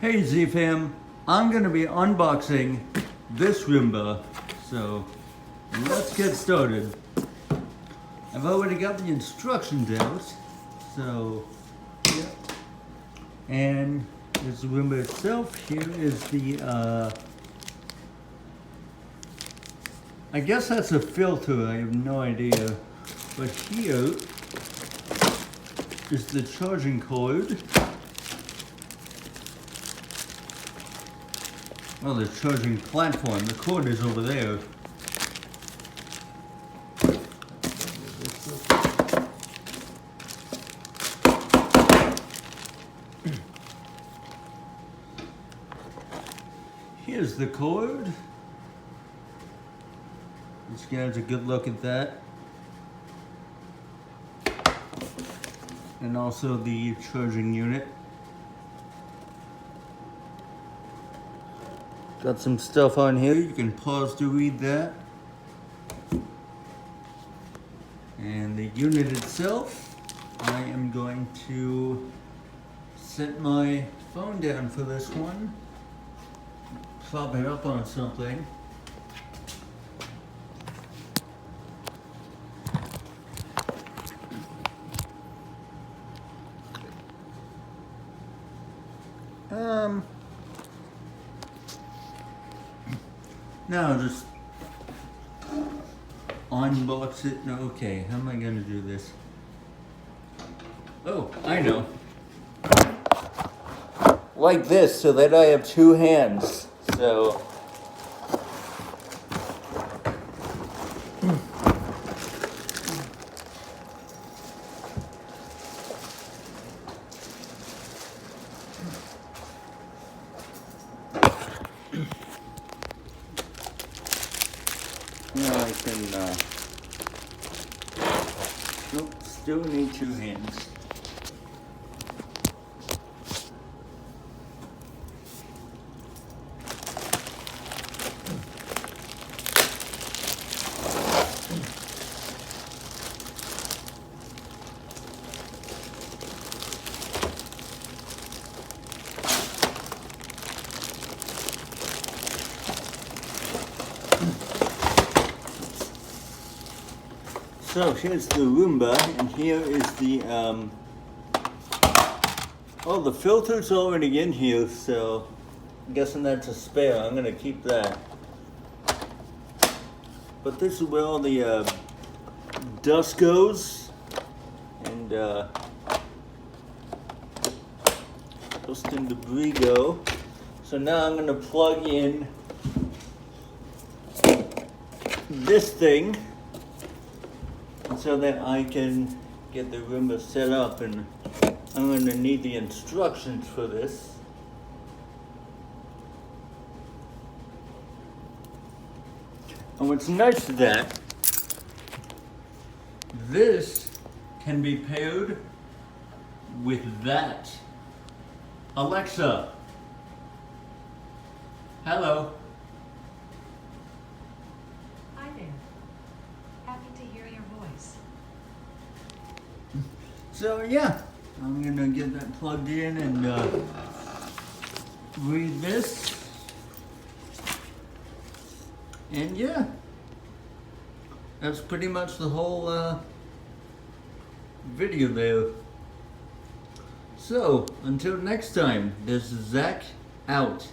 Hey Z-Fam, I'm going to be unboxing this Roomba, so let's get started. I've already got the instructions out, so yeah. And this Roomba itself, here is the, I guess that's a filter, I have no idea, but here is the charging cord. Well, the charging platform, the cord is over there. Here's the cord. Let's get a good look at that. And also the charging unit. Got some stuff on here, you can pause to read that. And the unit itself, I am going to set my phone down for this one. Prop it up on something. Now just unbox it. No, okay, how am I gonna do this? Oh, I know. Like this, so that I have two hands. So now I can, nope, still need two hands. So here's the Roomba, and here is the, oh, the filter's already in here, so I'm guessing that's a spare. I'm gonna keep that. But this is where all the dust goes, and dust and debris go. So now I'm gonna plug in this thing, so that I can get the Roomba set up, and I'm going to need the instructions for this. And what's nice is that this can be paired with that. Alexa, hello. So yeah, I'm gonna get that plugged in and read this. And yeah, that's pretty much the whole video there. So until next time, this is Zach out.